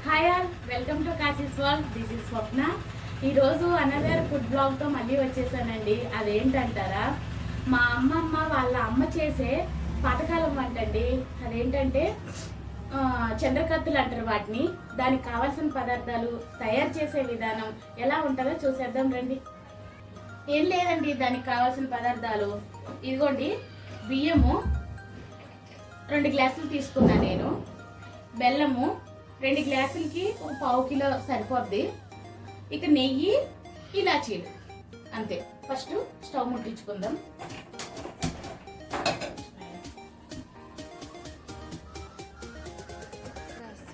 Hi all, welcome to Kashi's world. This is Swapna. ఈరోజు another food బ్లాగ్తో మళ్ళీ వచ్చేసానండి. అదేంటంటారా, మా అమ్మమ్మ వాళ్ళ అమ్మ చేసే పాతకాలం వంట అండి. అదేంటంటే చంద్రకత్తులు అంటారు వాటిని. దానికి కావాల్సిన పదార్థాలు, తయారు చేసే విధానం ఎలా ఉంటుందో చూసేద్దాం రండి. ఏం లేదండి, దానికి కావాల్సిన పదార్థాలు ఇదిగోండి. బియ్యము 2 గ్లాసులు తీసుకున్నా నేను. బెల్లము 2 గ్లాసులకి 1/4 కిలో సరిపోద్ది. ఇక నెయ్యి, ఇలాచీలు అంతే. First stove ముట్టించుకుందాం.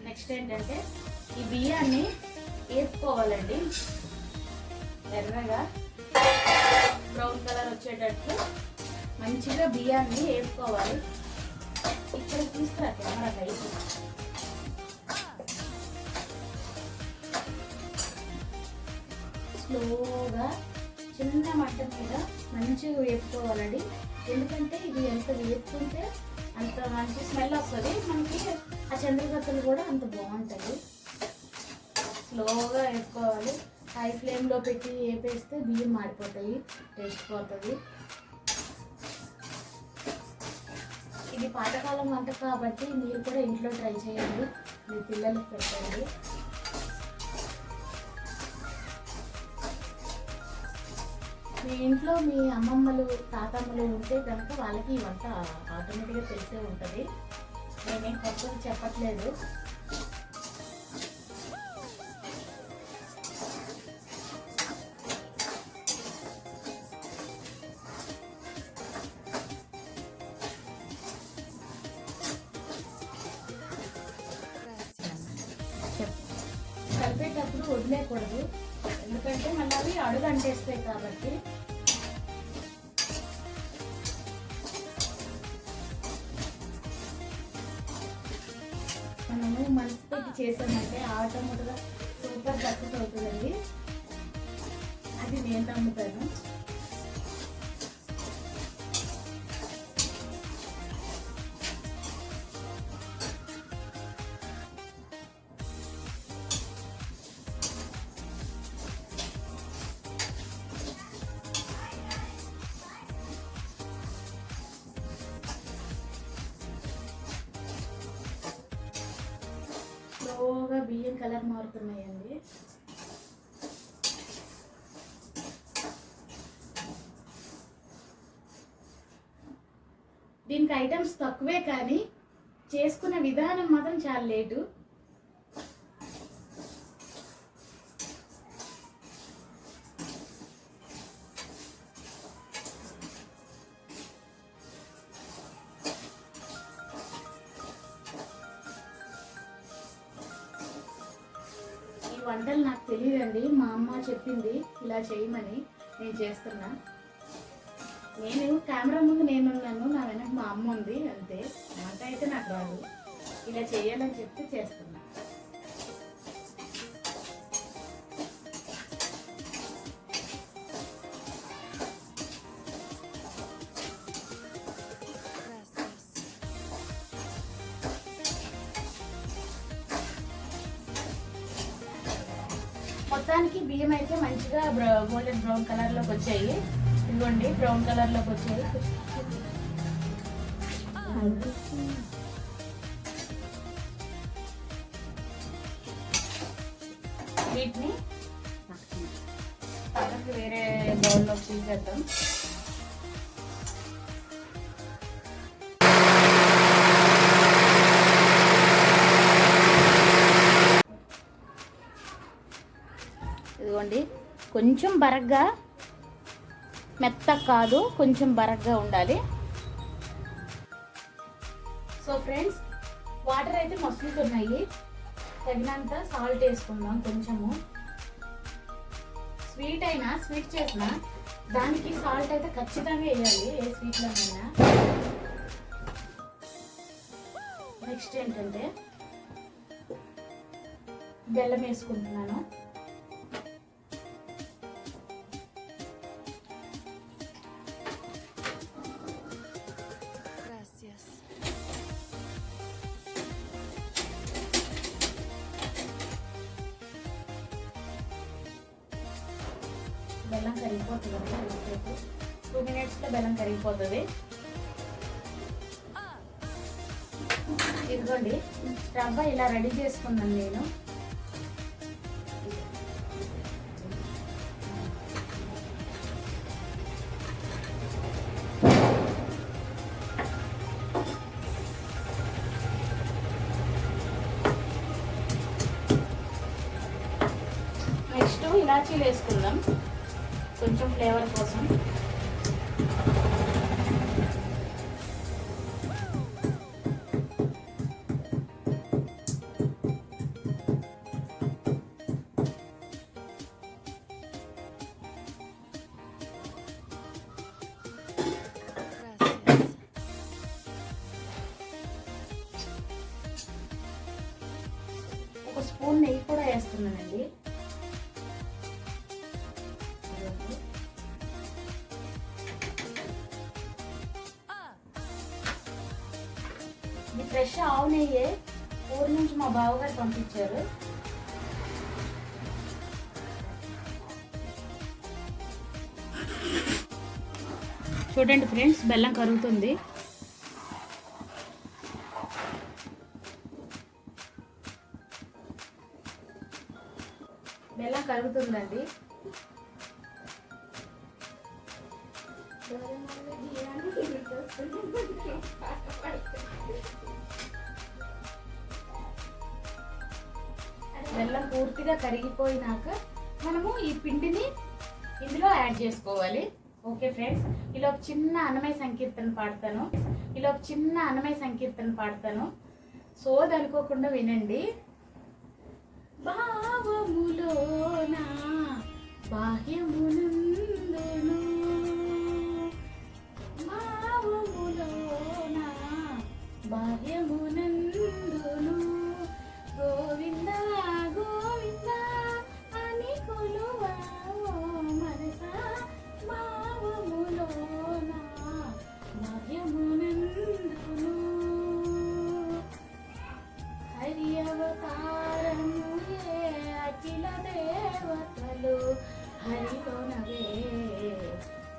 నెక్స్ట్ ఏంటంటే ఈ బియ్యాన్ని వేసుకోవాలండి. ఎర్రగా బ్రౌన్ కలర్ వచ్చేటట్లు మంచిగా బియ్యాన్ని వేసుకోవాలి. ఇక్కడ తీసుకురా కెమెరా లైట్. స్లోగా చిన్న మంట మీద మంచిగా వేపుకోవాలండి. ఎందుకంటే ఇది ఎంత వేపుకుంటే అంత మంచి స్మెల్ వస్తుంది మనకి. ఆ చంద్రకత్తలు కూడా అంత బాగుంటుంది. స్లోగా వేపుకోవాలి. హై ఫ్లేమ్లో పెట్టి వేపేస్తే బియ్యం మాడిపోతాయి, టేస్ట్ పోతుంది. ఇది పాతకాలం వంట కాబట్టి మీరు కూడా ఇంట్లో ట్రై చేయండి, మీ పిల్లలకు పెట్టండి. మీ ఇంట్లో మీ అమ్మమ్మలు, తాతమ్మలు ఉంటే కనుక వాళ్ళకి ఈ వంట ఆటోమేటిక్గా తెలిసే ఉంటుంది. నేనేం కొత్తది చెప్పట్లేదు. కలిపేటప్పుడు వదిలేయకూడదు, ఎందుకంటే మళ్ళీ అవి అడుగు అంటేస్తాయి కాబట్టి. మనము మనసు పెట్టి చేసామంటే ఆటోమేటిక్గా సూపర్ సక్సెస్ అవుతుందండి. అది నేను నమ్ముతాను. స్లోగా బియ్యం కలర్ మారుతున్నాయండి. దీనికి ఐటమ్స్ తక్కువే కానీ చేసుకునే విధానం మాత్రం చాలా లేటు. వంటలు నాకు తెలియదండి, మా అమ్మ చెప్పింది ఇలా చేయమని, నేను చేస్తున్నా. నేను కెమెరా ముందు నేనున్నాను, నా వెనక మా అమ్మ ఉంది, అంతే. వంట అయితే నాకు రాదు, ఇలా చేయాలని చెప్తే చేస్తున్నా. మొత్తానికి బియ్యం అయితే మంచిగా గోల్డెన్ బ్రౌన్ కలర్లోకి వచ్చాయి. ఇదిగోండి, బ్రౌన్ కలర్లోకి వచ్చాయి. వీటిని పక్కకి వేరే బౌల్లోకి తీసేద్దాం. ఇదిగోండి, కొంచెం బరగ్గా, మెత్తగా కాదు, కొంచెం బరగ్గా ఉండాలి. సో ఫ్రెండ్స్, వాటర్ అయితే మసులుతున్నాయి. తగినంత సాల్ట్ వేసుకుందాం కొంచెము. స్వీట్ అయినా, స్వీట్ చేసినా దానికి సాల్ట్ అయితే ఖచ్చితంగా వేయాలి, ఏ స్వీట్లోనైనా. నెక్స్ట్ ఏంటంటే బెల్లం వేసుకుంటున్నాను. బెల్లం కరిగిపోతుంది. 2 minutesలో బెల్లం కరిగిపోతుంది. ఇదిగోండి రవ్వ ఇలా రెడీ చేసుకున్నాను నేను. నెక్స్ట్ ఇలాచీలు వేసుకుందాం కొంచెం ఫ్లేవర్ కోసం. ఒక స్పూన్ నెయ్యి కూడా వేస్తున్నానండి. ఇది ఫ్రెష్ ఆవు నెయ్యే, ఊరి నుంచి మా బావగారు పంపించారు. చూడండి ఫ్రెండ్స్, బెల్లం కరుగుతుంది. బెల్లం కరుగుతుందండి. బెల్లం పూర్తిగా కరిగిపోయినాక మనము ఈ పిండిని ఇందులో యాడ్ చేసుకోవాలి. ఓకే ఫ్రెండ్స్, ఇలా ఒక చిన్న అన్నమయ సంకీర్తన పాడతాను. సోది అనుకోకుండా వినండి. భావములోన బాహ్యమునందును, భావములోన బాహ్యమునందును గోవింద గోవింద అని కొలువావో మనసా. భావములోన బాహ్యమునందును హరి అవతారము అఖిల దేవతలు హరిలోనవే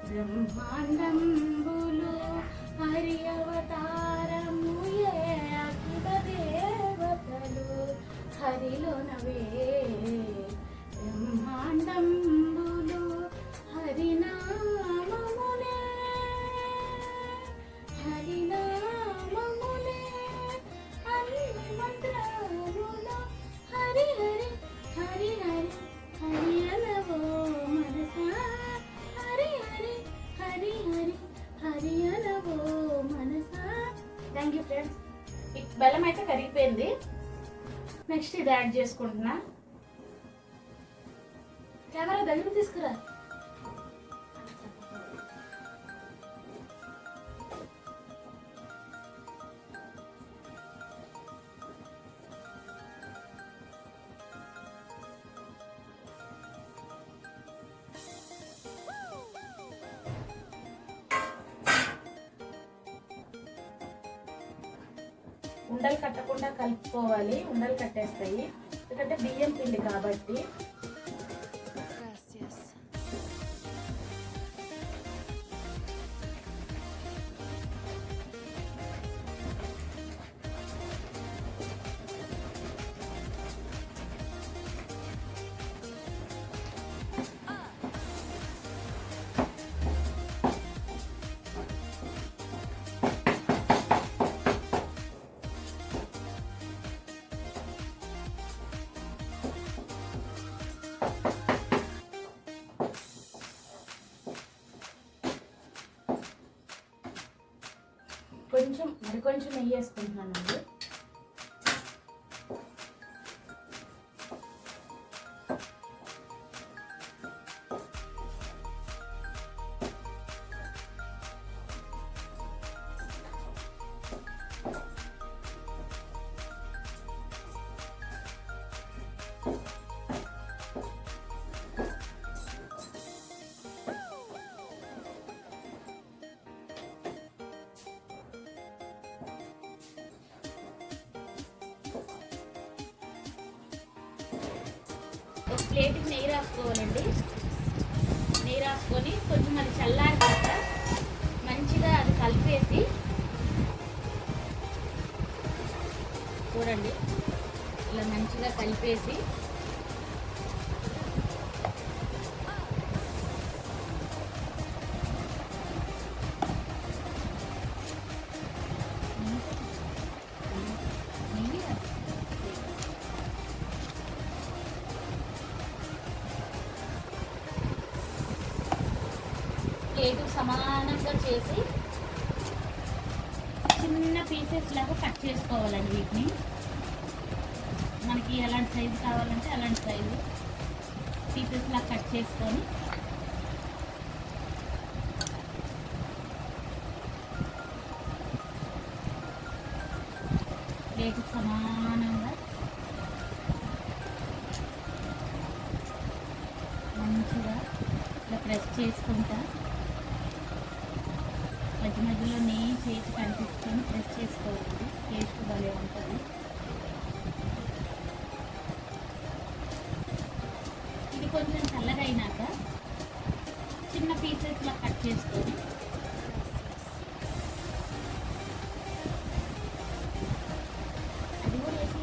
బ్రహ్మాండంబులు. హరి అవతారము అఖిల దేవతలు హరిలోనవే బ్రహ్మాండంబులు. హరినామములే హరినామములే అన్ని మంత్రములు. హరి హరి హరి హరి హరి అనవో మనసా. హరి హరి హరి హరి హరి అనవో మనసా. Thank you friends. బెల్లం అయితే కరిగిపోయింది. నెక్స్ట్ ఇది యాడ్ చేసుకుంటున్నా. కెమెరా దగ్గర తీసుకురా. ఉండలు కట్టకుండా కలుపుకోవాలి. ఉండలు కట్టేస్తాయి ఎందుకంటే బియ్యం పిండి కాబట్టి. కొంచెం నెయ్యి వేసుకుంటున్నానండి. ఒక ప్లేట్కి నెయ్యి రాసుకోవాలండి. రాసుకొని కొంచెం అది చల్లారినాక మంచిగా అది కలిపేసి చూడండి, ఇలా మంచిగా కలిపేసి ప్లేటు సమానంగా చేసి చిన్న పీసెస్ లాగా కట్ చేసుకోవాలండి. వీటిని మనకి ఎలాంటి సైజు కావాలంటే అలాంటి సైజు పీసెస్ లాగా కట్ చేసుకొని ప్లేటు సమానంగా మంచిగా ఇలా ప్రెస్ చేసుకుంటా మధ్య మధ్యలో నెయ్యి చేసి కనిపించుకొని ప్రెస్ చేసుకోవాలి. టేస్ట్ భలే ఉంటుంది. ఇది కొంచెం చల్లగా అయినాక చిన్న పీసెస్లా కట్ చేసుకొని అది కూడా వేసి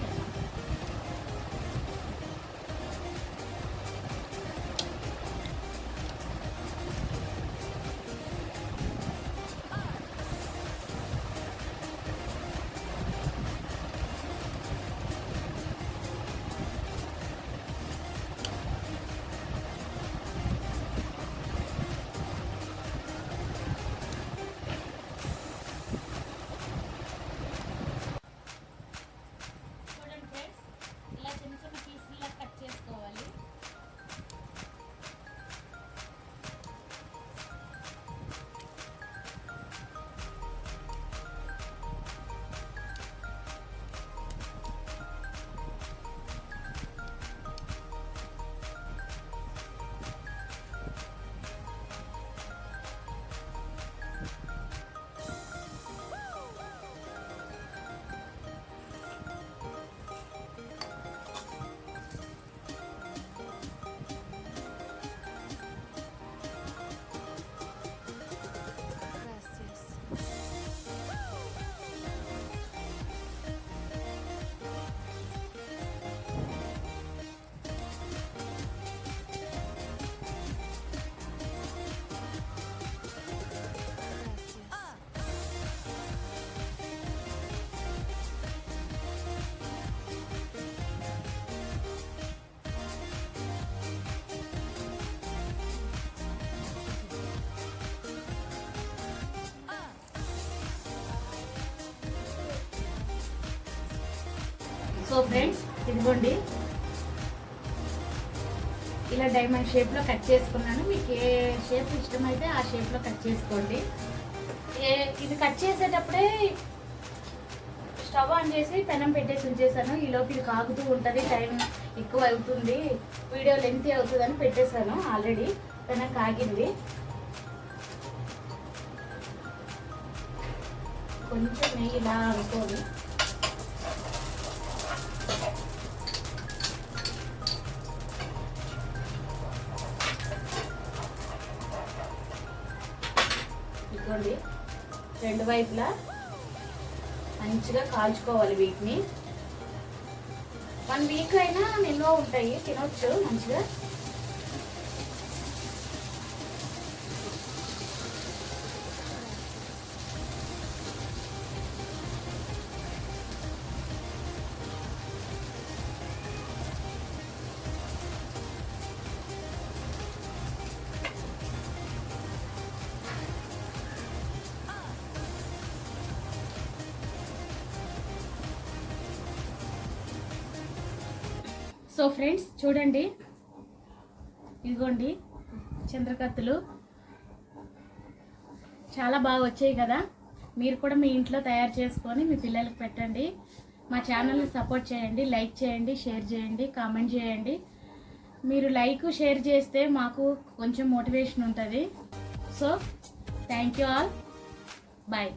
సో ఫ్రెండ్స్, ఇదిగోండి ఇలా డైమండ్ షేప్లో కట్ చేసుకున్నాను. మీకు ఏ షేప్ ఇష్టమైతే ఆ షేప్లో కట్ చేసుకోండి. ఇది కట్ చేసేటప్పుడే స్టవ్ ఆన్ చేసి పెనం పెట్టేసి ఉంచేసాను. ఈలోపు ఇది కాగుతూ ఉంటుంది, టైం ఎక్కువ అవుతుంది, వీడియో లెంత్ అవుతుందని పెట్టేశాను. ఆల్రెడీ పెనం కాగింది. కొంచెం నెయ్యి ఇలా అనుకోని ఇదిగోండి, రెండు వైపులా మంచిగా కాల్చుకోవాలి. వీటిని 1 వీక్ అయినా నిల్వ ఉంటాయి, తినొచ్చు మంచిగా. సో ఫ్రెండ్స్ చూడండి, ఇదిగోండి చంద్రకత్తులు చాలా బాగా వచ్చాయి కదా. మీరు కూడా మీ ఇంట్లో తయారు చేసుకొని మీ పిల్లలకు పెట్టండి. మా ఛానల్ని సపోర్ట్ చేయండి, లైక్ చేయండి, షేర్ చేయండి, కామెంట్ చేయండి. మీరు లైక్ షేర్ చేస్తే మాకు కొంచెం మోటివేషన్ ఉంటుంది. So thank you all, bye.